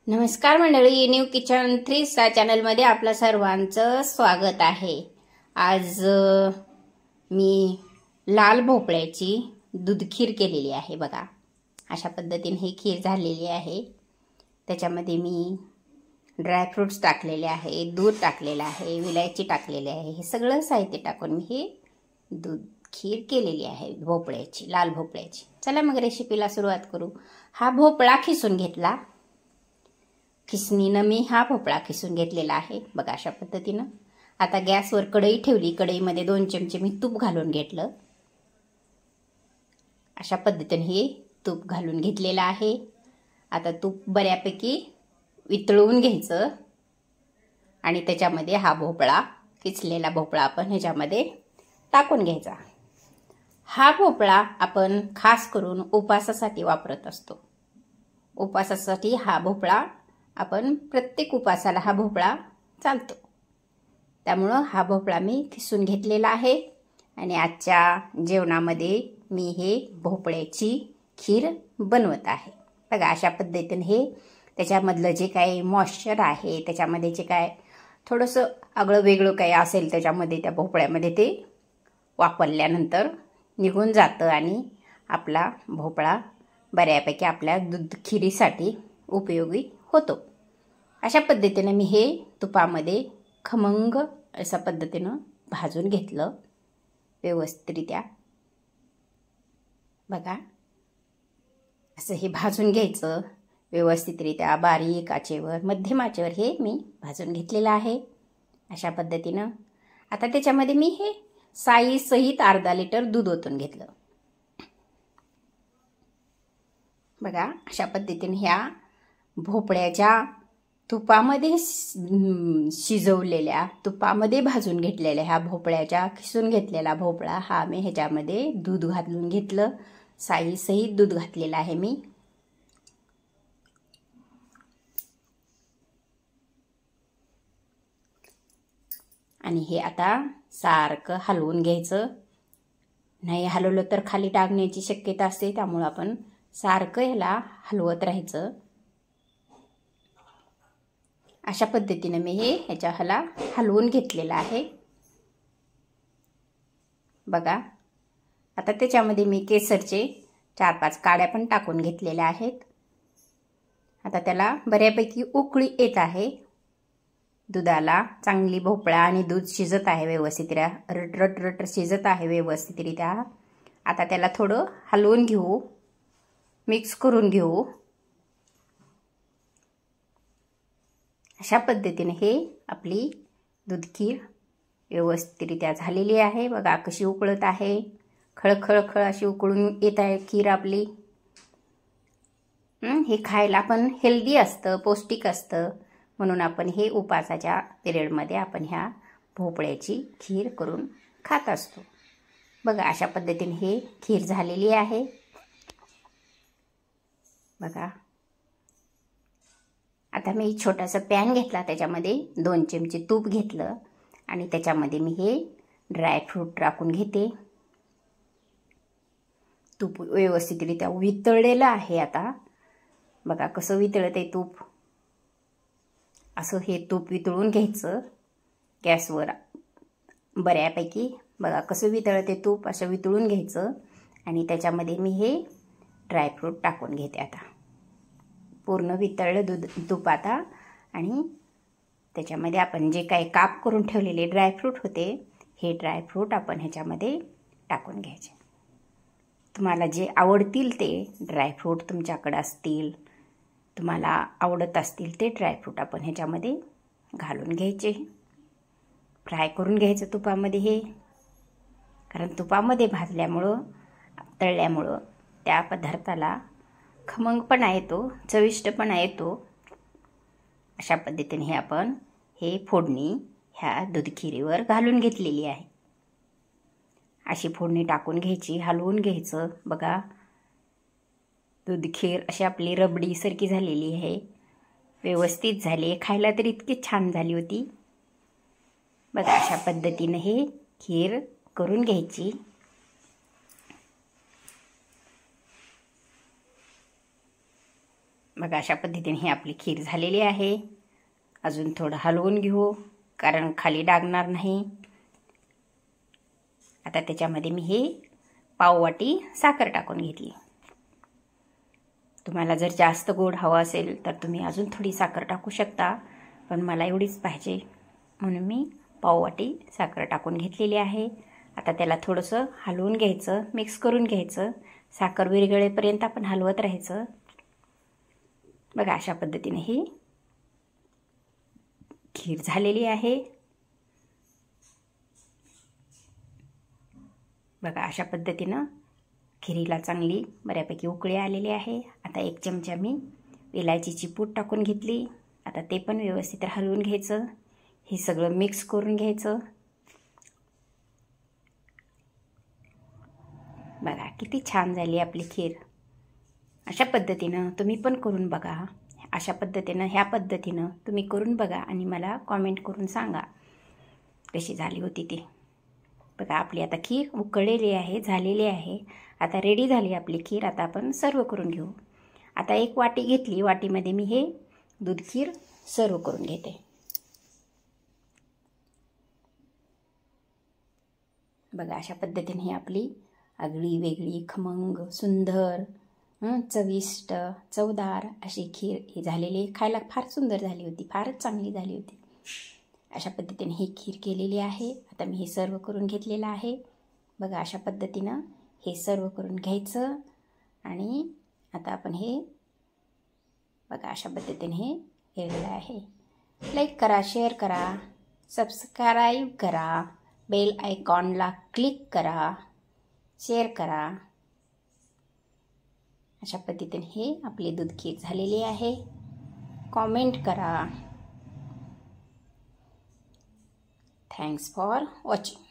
नमस्कार मंडळी, new kitchen 3 star चॅनलमध्ये आपलं सर्वांचं स्वागत आहे। आज मी लाल भोपळ्याची दूध खीर केलेली आहे। बघा, अशा पद्धतीने ही खीर झालेली आहे। त्याच्यामध्ये मी ड्राय फ्रूट्स टाकलेले आहे, दूध टाकलेलं आहे, विलायची टाकलेली आहे। हे सगळं साहित्य टाकून मी हे दूध खीर केलेली आहे भोपळ्याची, लाल भोपळ्याची। चला मग रेसिपीला सुरुवात करू। हा भोपळा खिसून घेतला, खिसणीनं मी हा भोपळा खिसून घेतलेला आहे। बघा अशा पद्धतीनं। आता गॅसवर कढई ठेवली, कढईमध्ये 2 चमचे मी तूप घालून घेतलं। अशा पद्धतीने हे तूप घालून घेतलेलं आहे। आता तूप बऱ्यापैकी वितळवून घ्यायचं आणि त्याच्यामध्ये हा भोपळा, किसलेला भोपळा आपण ह्याच्यामध्ये टाकून घ्यायचा। हा भोपळा आपण खास करून उपवासासाठी वापरत असतो। उपवासासाठी हा भोपळा आपण प्रत्येक उपवासाला हा भोपळा चालतो। त्यामुळे हा भोपळा मी खिसून घेतलेला आहे आणि आजच्या जेवणामध्ये मी हे भोपळ्याची खीर बनवत आहे। बघा अशा पद्धतीने हे त्याच्यामधलं जे काही मॉइश्चर आहे, त्याच्यामध्ये जे काय थोडंसं आगळं वेगळं काही असेल त्याच्यामध्ये, त्या भोपळ्यामध्ये ते वापरल्यानंतर निघून जातं आणि आपला भोपळा बऱ्यापैकी आपल्या दूध खिरीसाठी उपयोगी होतो। अशा पद्धतीने मी हे तुपामध्ये खमंग अशा पद्धतीनं भाजून घेतलं व्यवस्थितरित्या। बघा असं हे भाजून घ्यायचं व्यवस्थितरित्या, बारीक आचेवर, मध्यम आचेवर हे मी भाजून घेतलेलं आहे अशा पद्धतीनं। आता त्याच्यामध्ये मी हे साई सहित अर्धा लिटर दूध ओतून घेतलं। बघा अशा पद्धतीने ह्या भोपळ्याच्या तुपामध्ये शिजवलेल्या, तुपामध्ये भाजून घेतलेल्या ह्या भोपळ्याच्या, खिसून घेतलेला भोपळा हा मी ह्याच्यामध्ये दूध घालून घेतलं। साई सहित दूध घातलेलं आहे मी। आणि हे आता सारखं हलवून घ्यायचं। नाही हलवलं तर खाली टाकण्याची शक्यता असते, त्यामुळे आपण सारखं ह्याला हलवत राहायचं। अशा पद्धतीने मी हे ह्याला हलवून घेतलेलं आहे। बघा आता त्याच्यामध्ये मी केसरचे 4-5 काड्या पण टाकून घेतलेल्या आहेत। आता त्याला बऱ्यापैकी उकळी येत आहे। दुधाला चांगली भोपळा आणि दूध शिजत आहे व्यवस्थितरित्या, रट शिजत आहे व्यवस्थितरित्या। आता त्याला थोडं हलवून घेऊ, मिक्स करून घेऊ। अशा पद्धतीने हे आपली दूध खीर व्यवस्थितरित्या झालेली आहे। बघा कशी उकळत आहे, खळखळ अशी उकळून येत आहे खीर आपली। हे खायला पण हेल्दी असतं, पौष्टिक असतं, म्हणून आपण हे उपवासाच्या पिरियडमध्ये आपण ह्या भोपळ्याची खीर करून खात असतो। बघा अशा पद्धतीने हे खीर झालेली आहे। बघा आता मी छोटासा पॅन घेतला, त्याच्यामध्ये 2 चमचे तूप घेतलं आणि त्याच्यामध्ये मी हे ड्रायफ्रूट टाकून घेते। तूप व्यवस्थितरित्या वितळलेलं आहे आता। बघा कसं वितळते तूप। असं हे तूप वितळून घ्यायचं गॅसवर बऱ्यापैकी। बघा कसं वितळते तूप, असं वितळून घ्यायचं आणि त्याच्यामध्ये मी हे ड्रायफ्रूट टाकून घेते। आता पूर्ण वितळलं तूप आता, आणि त्याच्यामध्ये आपण जे काही काप करून ठेवलेले ड्रायफ्रूट होते, हे ड्रायफ्रूट आपण ह्याच्यामध्ये टाकून घ्यायचे। तुम्हाला जे आवडतील ते ड्रायफ्रूट तुमच्याकडे असतील, तुम्हाला आवडत असतील ते ड्रायफ्रूट आपण ह्याच्यामध्ये घालून घ्यायचे। फ्राय करून घ्यायचं तुपामध्ये हे, कारण तुपामध्ये भाजल्यामुळं, तळल्यामुळं त्या पदार्थाला खमंगपणा येतो, चविष्टपणा येतो। अशा पद्धतीने हे आपण हे फोडणी ह्या दूध खिरीवर घालून घेतलेली आहे। अशी फोडणी टाकून घ्यायची, हलवून घ्यायचं। बघा दूध खीर अशी आपली रबडी सारखी झालेली आहे, व्यवस्थित झाली, खायला तर इतकी छान झाली होती। बघा अशा पद्धतीने हे खीर करून घ्यायची। बघा अशा पद्धतीने ही आपली खीर झालेली आहे. अजून थोडं हलवून घेऊ कारण खाली डागणार नाही. आता त्याच्यामध्ये मी हे पाववाटी साखर टाकून घेतली. तुम्हाला जर जास्त गोड हवा असेल तर तुम्ही अजून थोडी साखर टाकू शकता, पण मला एवढीच पाहिजे म्हणून मी पाववाटी साखर टाकून घेतलेली आहे. आता त्याला थोडंसं हलवून घ्यायचं, मिक्स करून घ्यायचं. साखर विरघळेपर्यंत आपण हलवत राहायचं. बघा अशा पद्धतीने ही खीर झालेली आहे. बघा अशा पद्धतीनं खिरीला चांगली बऱ्यापैकी उकळी आलेली आहे. आता 1 चमचा मी इलायचीची पूड टाकून घेतली. आता ते पण व्यवस्थित हलवून घ्यायचं. हे सगळं मिक्स करून घ्यायचं. बघा किती छान झाली आपली खीर. अशा पद्धतीनं तुम्ही पण करून बघा. अशा पद्धतीनं ह्या पद्धतीनं तुम्ही करून बघा आणि मला कॉमेंट करून सांगा कशी झाली होती ती. बघा आपली आता खीर उकळलेली आहे, झालेली आहे. आता रेडी झाली आपली खीर. आता आपण सर्व करून घेऊ. आता 1 वाटी घेतली. वाटीमध्ये मी हे दूध खीर सर्व करून घेते. बघा अशा पद्धतीने ही आपली आगळी वेगळी खमंग सुंदर चविष्ट चवदार अशी खीर ही झालेली. खायला फार सुंदर झाली होती, फारच चांगली झाली होती. अशा पद्धतीने ही खीर केलेली आहे. आता मी हे सर्व करून घेतलेलं आहे. बघा अशा पद्धतीनं हे सर्व करून घ्यायचं. आणि आता आपण हे बघा अशा पद्धतीने हे केलेलं आहे. लाईक करा, शेअर करा, सबस्क्राईब करा, बेल आयकॉनला क्लिक करा, शेअर करा. अशा पद्धतीने हे आपली दूध खीर झालेली आहे. कॉमेंट करा. Thanks for watching.